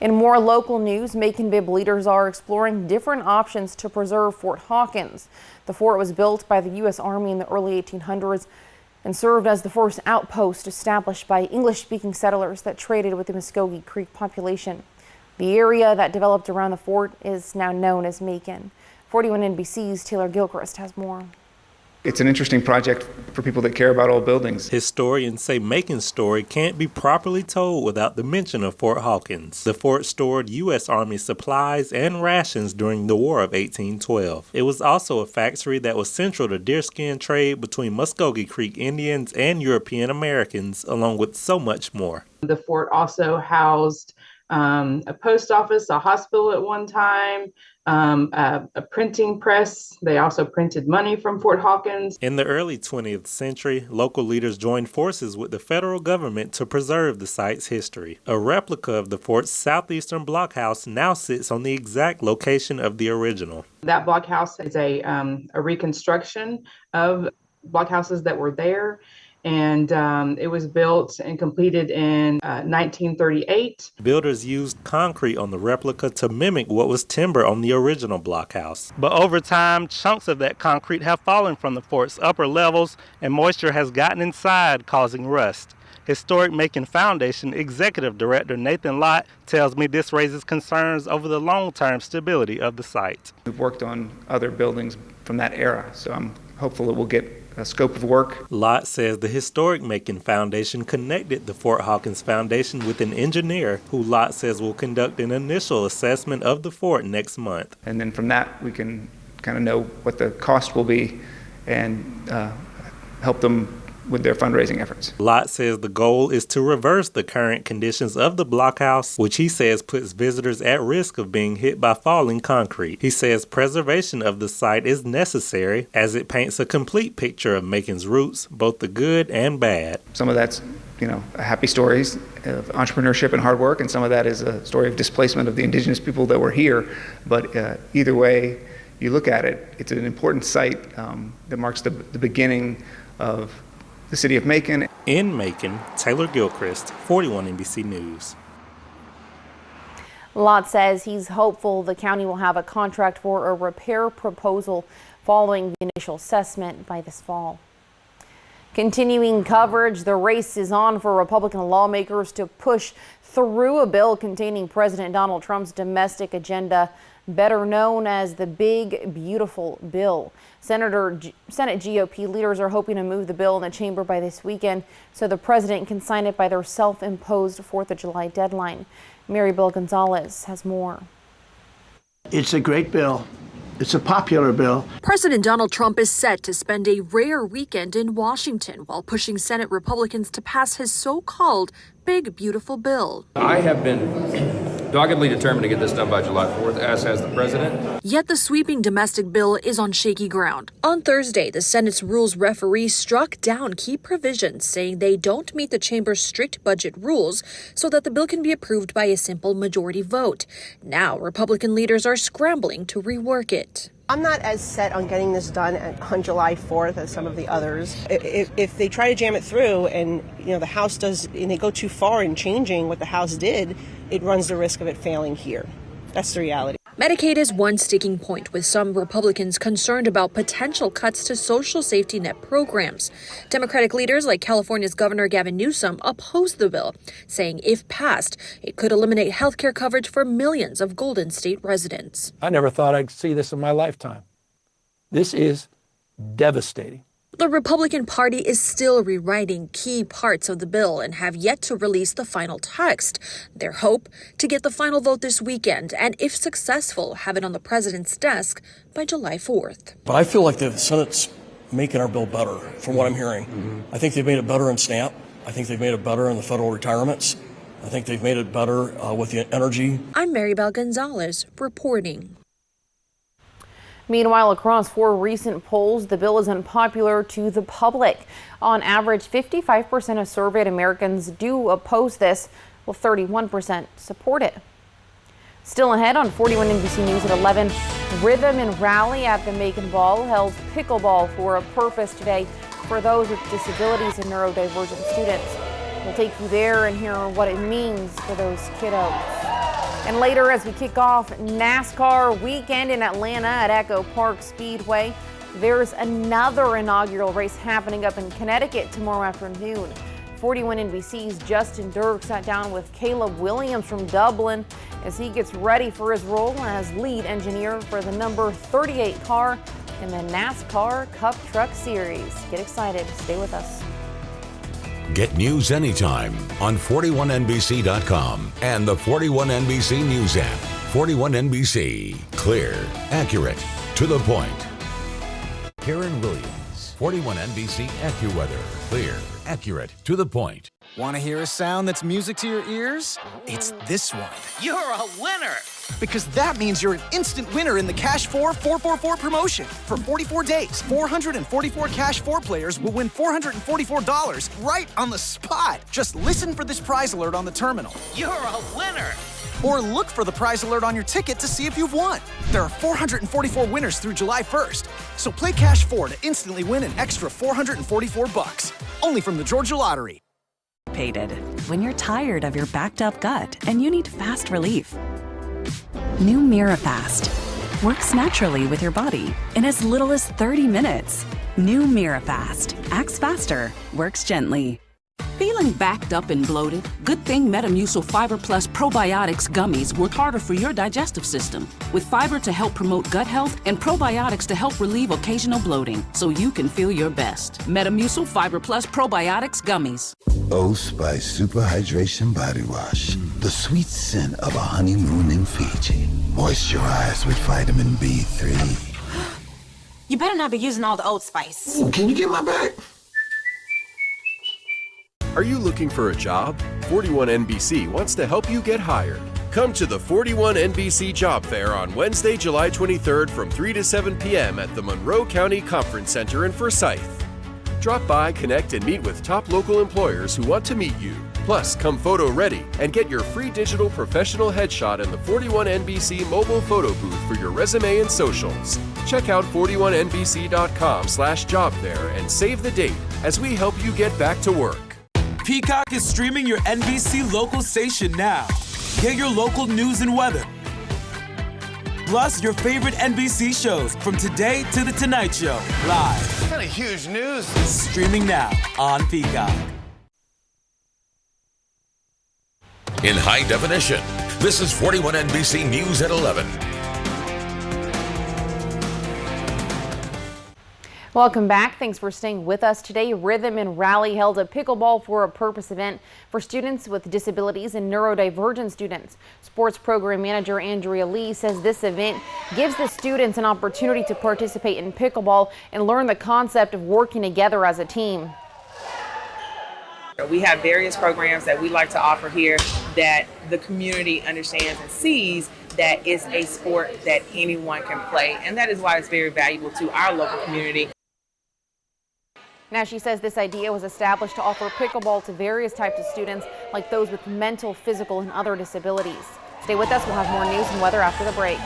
In more local news, Macon-Bibb leaders are exploring different options to preserve Fort Hawkins. The fort was built by the U.S. Army in the early 1800s and served as the first outpost established by English-speaking settlers that traded with the Muskogee Creek population. The area that developed around the fort is now known as Macon. 41 NBC's Taylor Gilchrist has more. It's an interesting project for people that care about old buildings. Historians say Macon's story can't be properly told without the mention of Fort Hawkins. The fort stored U.S. Army supplies and rations during the War of 1812. It was also a factory that was central to deerskin trade between Muskogee Creek Indians and European Americans, along with so much more. The fort also housed a post office, a hospital at one time, a printing press. They also printed money from Fort Hawkins. In the early 20th century, local leaders joined forces with the federal government to preserve the site's history. A replica of the fort's southeastern blockhouse now sits on the exact location of the original. That blockhouse is a reconstruction of blockhouses that were there. And it was built and completed in 1938. Builders used concrete on the replica to mimic what was timber on the original blockhouse. But over time, chunks of that concrete have fallen from the fort's upper levels, and moisture has gotten inside, causing rust. Historic Macon Foundation Executive Director Nathan Lott tells me this raises concerns over the long-term stability of the site. We've worked on other buildings from that era, so I'm hopeful it will get a scope of work. Lott says the Historic Macon Foundation connected the Fort Hawkins Foundation with an engineer who Lott says will conduct an initial assessment of the fort next month. And then from that, we can kind of know what the cost will be and help them with their fundraising efforts. Lott says the goal is to reverse the current conditions of the blockhouse, which he says puts visitors at risk of being hit by falling concrete. He says preservation of the site is necessary as it paints a complete picture of Macon's roots, both the good and bad. Some of that's, happy stories of entrepreneurship and hard work, and some of that is a story of displacement of the indigenous people that were here. But either way you look at it, it's an important site that marks the beginning of the city of Macon. In Macon, Taylor Gilchrist, 41 NBC News. Lott says he's hopeful the county will have a contract for a repair proposal following the initial assessment by this fall. Continuing coverage, the race is on for Republican lawmakers to push through a bill containing President Donald Trump's domestic agenda, better known as the Big Beautiful Bill. Senate GOP leaders are hoping to move the bill in the chamber by this weekend so the president can sign it by their self-imposed 4th of July deadline. Mary Bill Gonzalez has more. It's a great bill. It's a popular bill. President Donald Trump is set to spend a rare weekend in Washington while pushing Senate Republicans to pass his so-called Big Beautiful Bill. I have been doggedly determined to get this done by July 4th, as has the president. Yet the sweeping domestic bill is on shaky ground. On Thursday, the Senate's rules referee struck down key provisions, saying they don't meet the chamber's strict budget rules so that the bill can be approved by a simple majority vote. Now, Republican leaders are scrambling to rework it. I'm not as set on getting this done on July 4th as some of the others. If they try to jam it through and the House does, and they go too far in changing what the House did, it runs the risk of it failing here. That's the reality. Medicaid is one sticking point, with some Republicans concerned about potential cuts to social safety net programs. Democratic leaders like California's Governor Gavin Newsom oppose the bill, saying if passed, it could eliminate health care coverage for millions of Golden State residents. I never thought I'd see this in my lifetime. This is devastating. The Republican Party is still rewriting key parts of the bill and have yet to release the final text. Their hope to get the final vote this weekend and, if successful, have it on the president's desk by July 4th. But I feel like the Senate's making our bill better, from what I'm hearing. I think they've made it better in SNAP. I think they've made it better in the federal retirements. I think they've made it better with the energy. I'm Mary Bell Gonzalez reporting. Meanwhile, across 4 recent polls, the bill is unpopular to the public. On average, 55% of surveyed Americans do oppose this, while 31% support it. Still ahead on 41 NBC News at 11, Rhythm and Rally at the Macon Ball held pickleball for a purpose today for those with disabilities and neurodivergent students. We'll take you there and hear what it means for those kiddos. And later, as we kick off NASCAR weekend in Atlanta at Echo Park Speedway, there's another inaugural race happening up in Connecticut tomorrow afternoon. 41 NBC's Justin Dirk sat down with Caleb Williams from Dublin as he gets ready for his role as lead engineer for the number 38 car in the NASCAR Cup Truck Series. Get excited. Stay with us. Get news anytime on 41NBC.com and the 41NBC News app. 41NBC. Clear, accurate, to the point. Karen Williams, 41NBC AccuWeather. Clear, accurate, to the point. Want to hear a sound that's music to your ears? It's this one. You're a winner! Because that means you're an instant winner in the Cash 4 444 promotion. For 44 days, 444 Cash 4 players will win $444 right on the spot. Just listen for this prize alert on the terminal. You're a winner! Or look for the prize alert on your ticket to see if you've won. There are 444 winners through July 1st. So play Cash 4 to instantly win an extra $444. Only from the Georgia Lottery. When you're tired of your backed up gut and you need fast relief. New MiraFast works naturally with your body in as little as 30 minutes. New MiraFast acts faster, works gently. Feeling backed up and bloated? Good thing Metamucil Fiber Plus Probiotics Gummies work harder for your digestive system. With fiber to help promote gut health and probiotics to help relieve occasional bloating, so you can feel your best. Metamucil Fiber Plus Probiotics Gummies. Old Spice Super Hydration Body Wash. The sweet scent of a honeymoon in Fiji. Moisturize with vitamin B3. You better not be using all the Old Spice. Ooh, can you get my bag? Are you looking for a job? 41NBC wants to help you get hired. Come to the 41NBC Job Fair on Wednesday, July 23rd from 3 to 7 p.m. at the Monroe County Conference Center in Forsyth. Drop by, connect, and meet with top local employers who want to meet you. Plus, come photo ready and get your free digital professional headshot in the 41NBC mobile photo booth for your resume and socials. Check out 41NBC.com/job fair and save the date as we help you get back to work. Peacock is streaming your NBC local station now. Get your local news and weather. Plus, your favorite NBC shows from Today to The Tonight Show, live. What kind of huge news? Streaming now on Peacock. In high definition, this is 41NBC News at 11. Welcome back. Thanks for staying with us today. Rhythm and Rally held a Pickleball for a Purpose event for students with disabilities and neurodivergent students. Sports Program Manager Andrea Lee says this event gives the students an opportunity to participate in pickleball and learn the concept of working together as a team. We have various programs that we like to offer here that the community understands and sees that it's a sport that anyone can play, and that is why it's very valuable to our local community. Now, she says this idea was established to offer pickleball to various types of students, like those with mental, physical, and other disabilities. Stay with us. We'll have more news and weather after the break.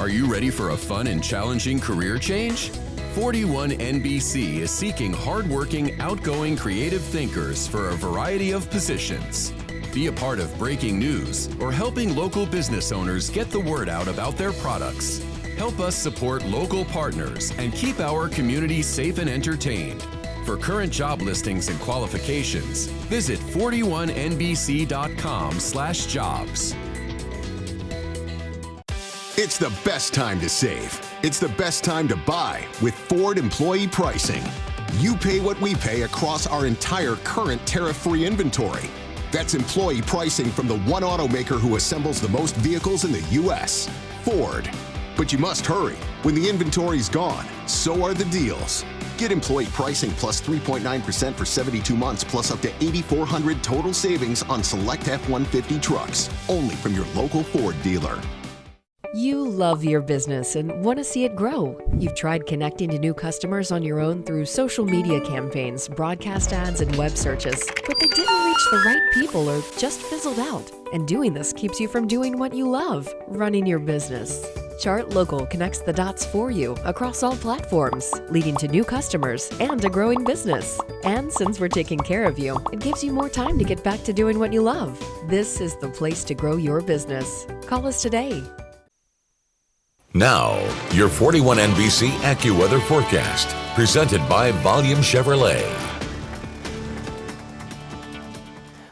Are you ready for a fun and challenging career change? 41NBC is seeking hardworking, outgoing, creative thinkers for a variety of positions. Be a part of breaking news or helping local business owners get the word out about their products. Help us support local partners and keep our community safe and entertained. For current job listings and qualifications, visit 41NBC.com/jobs. It's the best time to save. It's the best time to buy with Ford employee pricing. You pay what we pay across our entire current tariff-free inventory. That's employee pricing from the one automaker who assembles the most vehicles in the U.S., Ford. But you must hurry. When the inventory's gone, so are the deals. Get employee pricing plus 3.9% for 72 months plus up to $8,400 total savings on select F-150 trucks. Only from your local Ford dealer. You love your business and want to see it grow. You've tried connecting to new customers on your own through social media campaigns, broadcast ads, and web searches, but they didn't reach the right people or just fizzled out. And doing this keeps you from doing what you love, running your business. Chart Local connects the dots for you across all platforms, leading to new customers and a growing business. And since we're taking care of you, it gives you more time to get back to doing what you love. This is the place to grow your business. Call us today. Now, your 41 NBC AccuWeather forecast, presented by Volume Chevrolet.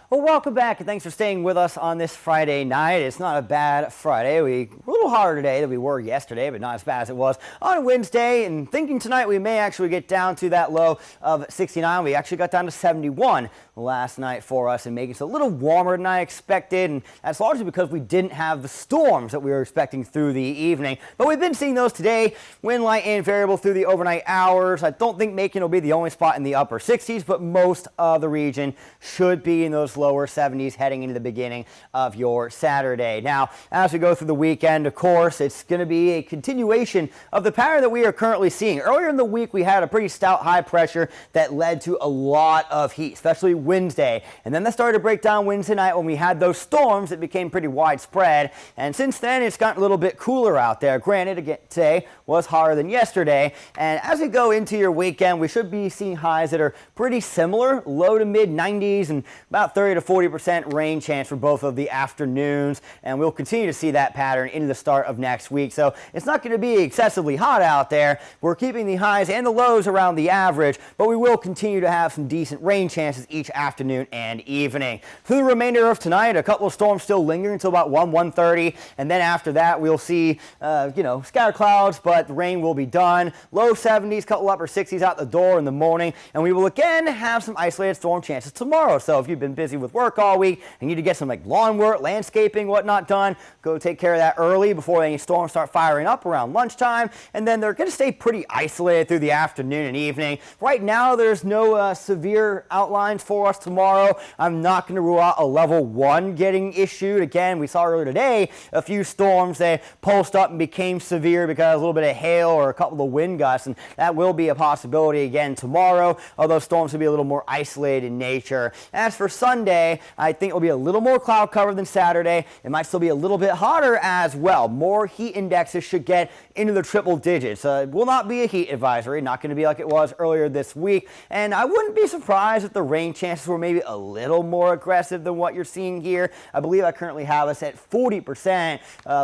Well, welcome back, and thanks for staying with us on this Friday night. It's not a bad Friday. We're a little harder today than we were yesterday, but not as bad as it was on Wednesday. And thinking tonight we may actually get down to that low of 69. We actually got down to 71 last night for us, and making it a little warmer than I expected. And that's largely because we didn't have the storms that we were expecting through the evening. But we've been seeing those today. Wind light and variable through the overnight hours. I don't think Macon will be the only spot in the upper 60s, but most of the region should be in those lower 70s heading into the beginning of your Saturday. Now, as we go through the weekend, of course, it's going to be a continuation of the pattern that we are currently seeing. Earlier in the week, we had a pretty stout high pressure that led to a lot of heat, especially Wednesday. And then that started to break down Wednesday night when we had those storms that became pretty widespread. And since then, it's gotten a little bit cooler out there. Granted, again, today was hotter than yesterday. And as we go into your weekend, we should be seeing highs that are pretty similar, low to mid 90s and about 30 to 40% rain chance for both of the afternoons. And we'll continue to see that pattern into the start of next week. So it's not going to be excessively hot out there. We're keeping the highs and the lows around the average, but we will continue to have some decent rain chances each afternoon and evening. Through the remainder of tonight, a couple of storms still lingering until about 1:30, and then after that we'll see scattered clouds, but the rain will be done. Low 70s, couple upper 60s out the door in the morning, and we will again have some isolated storm chances tomorrow. So if you've been busy with work all week and you need to get some lawn work, landscaping, whatnot done, go take care of that early before any storms start firing up around lunchtime. And then they're going to stay pretty isolated through the afternoon and evening. Right now there's no severe outlines for us tomorrow. I'm not going to rule out a level 1 getting issued. Again, we saw earlier today a few storms that pulsed up and became severe because of a little bit of hail or a couple of wind gusts, and that will be a possibility again tomorrow, although storms will be a little more isolated in nature. As for Sunday, I think it will be a little more cloud cover than Saturday. It might still be a little bit hotter as well. More heat indexes should get into the triple digits. It will not be a heat advisory, not going to be like it was earlier this week, and I wouldn't be surprised if the rain chances were maybe a little more aggressive than what you're seeing here. I believe I currently have us at 40%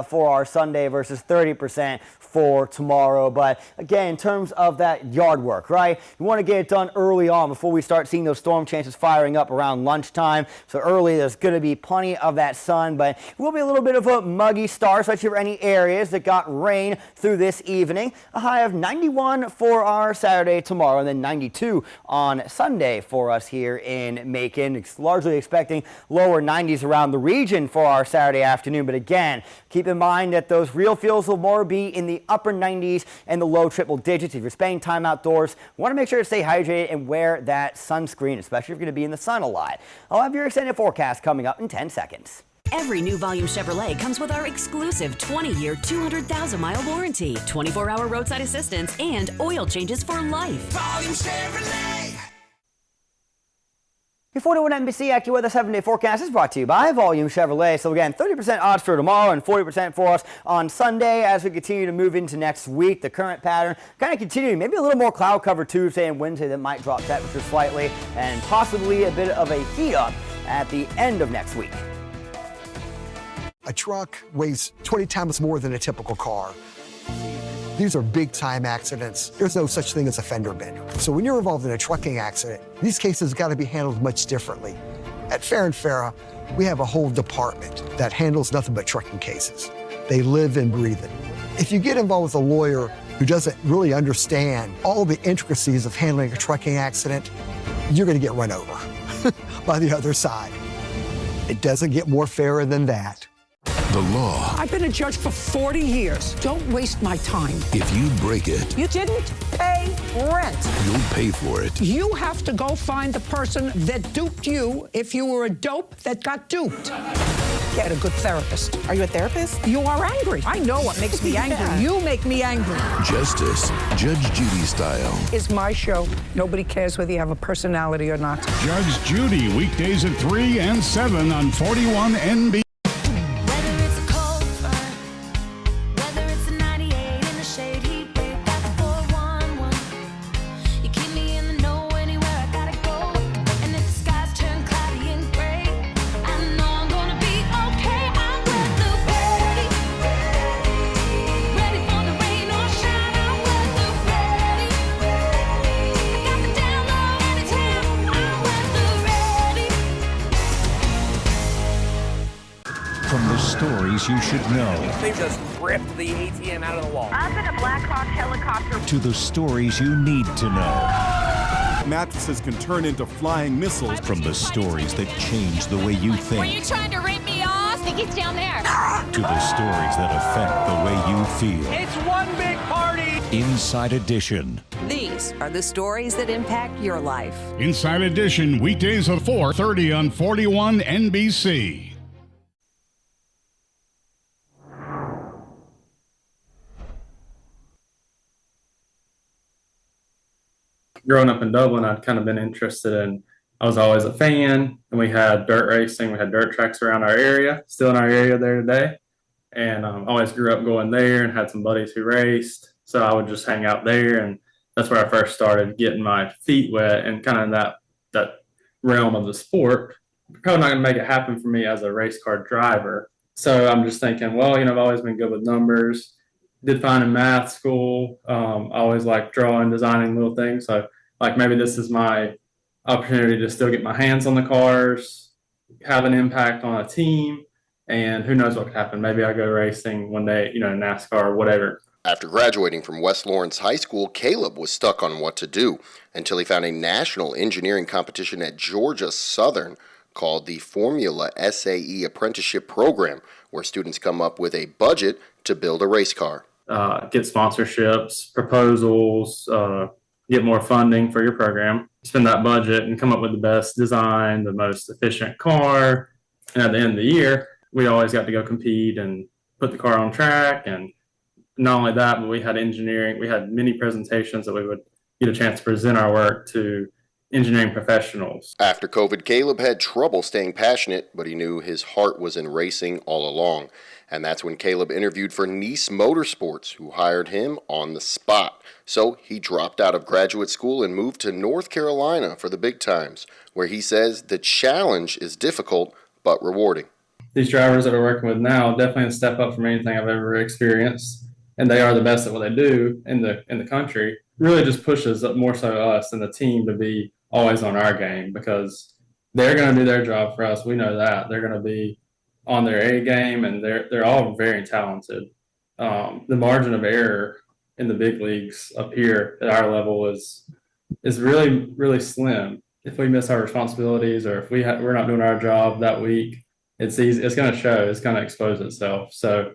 for our Sunday versus 30% for tomorrow. But again, in terms of that yard work, right, you want to get it done early on before we start seeing those storm chances firing up around lunchtime. So early, there's going to be plenty of that sun, but it will be a little bit of a muggy start, especially for any areas that got rain through this evening. A high of 91 for our Saturday tomorrow, and then 92 on Sunday for us here in Macon. It's largely expecting lower 90s around the region for our Saturday afternoon, but again, keep in mind that those real feels will more be in the upper 90s and the low triple digits. If you're spending time outdoors, want to make sure to stay hydrated and wear that sunscreen, especially if you're going to be in the sun a lot. I'll have your extended forecast coming up in 10 seconds. Every new Volume Chevrolet comes with our exclusive 20-year, 200,000-mile warranty, 24-hour roadside assistance, and oil changes for life. Volume Chevrolet. Your 41 NBC AccuWeather 7-day forecast is brought to you by Volume Chevrolet. So again, 30% odds for tomorrow and 40% for us on Sunday as we continue to move into next week. The current pattern kind of continuing, maybe a little more cloud cover Tuesday and Wednesday that might drop temperature slightly, and possibly a bit of a heat up at the end of next week. A truck weighs 20 times more than a typical car. These are big-time accidents. There's no such thing as a fender bender. So when you're involved in a trucking accident, these cases got to be handled much differently. At Farah & Farah, we have a whole department that handles nothing but trucking cases. They live and breathe it. If you get involved with a lawyer who doesn't really understand all the intricacies of handling a trucking accident, you're going to get run over by the other side. It doesn't get more fairer than that. The law. I've been a judge for 40 years. Don't waste my time. If you break it, You didn't pay rent. you'll pay for it. You have to go find the person that duped you if you were a dope that got duped. Get a good therapist. Are you a therapist? You are angry. I know what makes me angry. Yeah. You make me angry. Justice, Judge Judy style. It's my show. Nobody cares whether you have a personality or not. Judge Judy, weekdays at 3 and 7 on 41 NB. Whether it's a cold front, whether it's a stories you should know. They just ripped the ATM out of the wall. Up in a Black Hawk helicopter. To the stories you need to know. Mattresses can turn into flying missiles. From the stories that change the way you think. Were you trying to rip me off? I think it's down there. To the stories that affect the way you feel. It's one big party. Inside Edition. These are the stories that impact your life. Inside Edition, weekdays at 4:30 on 41 NBC. Growing up in Dublin, I'd kind of been interested in, I was always a fan, and we had dirt racing, we had dirt tracks around our area, still in our area there today, and always grew up going there and had some buddies who raced, so I would just hang out there, and that's where I first started getting my feet wet and kind of in that realm of the sport. Probably not going to make it happen for me as a race car driver, so I'm just thinking, well, I've always been good with numbers, did fine in math school, I always liked drawing, designing little things, so like maybe this is my opportunity to still get my hands on the cars, have an impact on a team, and who knows what could happen. Maybe I go racing one day, NASCAR or whatever. After graduating from West Lawrence High School, Caleb was stuck on what to do until he found a national engineering competition at Georgia Southern called the Formula SAE Apprenticeship Program, where students come up with a budget to build a race car. Get sponsorships, proposals, get more funding for your program, spend that budget and come up with the best design, the most efficient car. And at the end of the year, we always got to go compete and put the car on track. And not only that, but we had engineering, we had many presentations that we would get a chance to present our work to engineering professionals. After COVID, Caleb had trouble staying passionate, but he knew his heart was in racing all along. And that's when Caleb interviewed for Nice Motorsports, who hired him on the spot. So he dropped out of graduate school and moved to North Carolina for the big times, where he says the challenge is difficult but rewarding. These drivers that we're working with now definitely a step up from anything I've ever experienced, and they are the best at what they do in the country. Really just pushes more so us and the team to be always on our game, because they're going to do their job for us. We know that they're going to be on their A game, and they're all very talented. The margin of error in the big leagues up here at our level is really, really slim. If we miss our responsibilities, or if we're not doing our job that week, it's easy. It's going to show. It's going to expose itself. So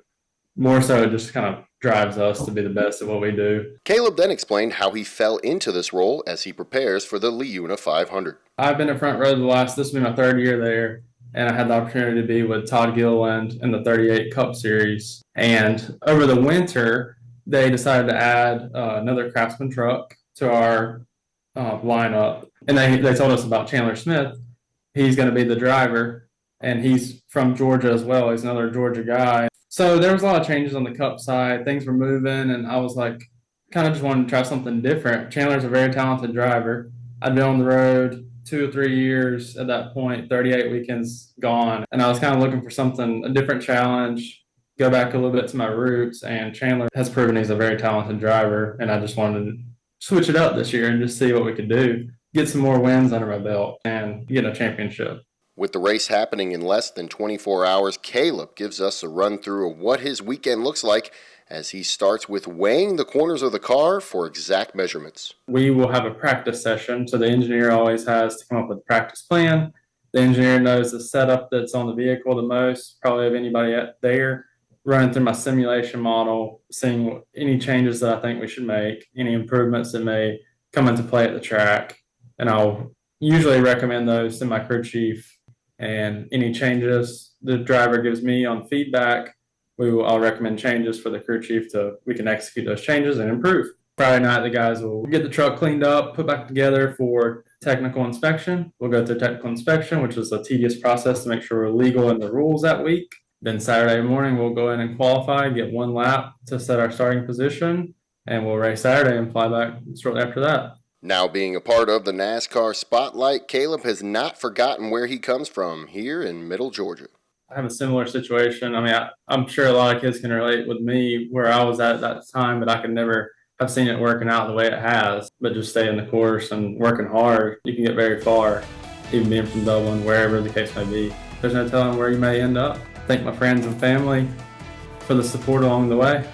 more so, it just kind of drives us to be the best at what we do. Caleb then explained how he fell into this role as he prepares for the LIUNA 500. I've been in Front Row this will be my third year there, and I had the opportunity to be with Todd Gilliland in the 38 Cup Series. And over the winter, they decided to add another Craftsman truck to our lineup. And they told us about Chandler Smith. He's going to be the driver, and he's from Georgia as well. He's another Georgia guy. So there was a lot of changes on the Cup side. Things were moving, and I was like, kind of just wanted to try something different. Chandler's a very talented driver. I'd been on the road 2 or 3 years at that point, 38 weekends gone. And I was kind of looking for a different challenge, go back a little bit to my roots. And Chandler has proven he's a very talented driver. And I just wanted to switch it up this year and just see what we could do, get some more wins under my belt and get a championship. With the race happening in less than 24 hours, Caleb gives us a run through of what his weekend looks like as he starts with weighing the corners of the car for exact measurements. We will have a practice session, so the engineer always has to come up with a practice plan. The engineer knows the setup that's on the vehicle the most, probably of anybody there. Running through my simulation model, seeing any changes that I think we should make, any improvements that may come into play at the track. And I'll usually recommend those to my crew chief. And any changes the driver gives me on feedback, I'll recommend changes for the crew chief we can execute those changes and improve. Friday night, the guys will get the truck cleaned up, put back together for technical inspection. We'll go through technical inspection, which is a tedious process to make sure we're legal in the rules that week. Then Saturday morning, we'll go in and qualify, get one lap to set our starting position, and we'll race Saturday and fly back shortly after that. Now being a part of the NASCAR spotlight, Caleb has not forgotten where he comes from here in Middle Georgia. I have a similar situation. I mean, I'm sure a lot of kids can relate with me where I was at that time, but I could never have seen it working out the way it has. But just staying the course and working hard, you can get very far, even being from Dublin, wherever the case may be. There's no telling where you may end up. thank my friends and family for the support along the way.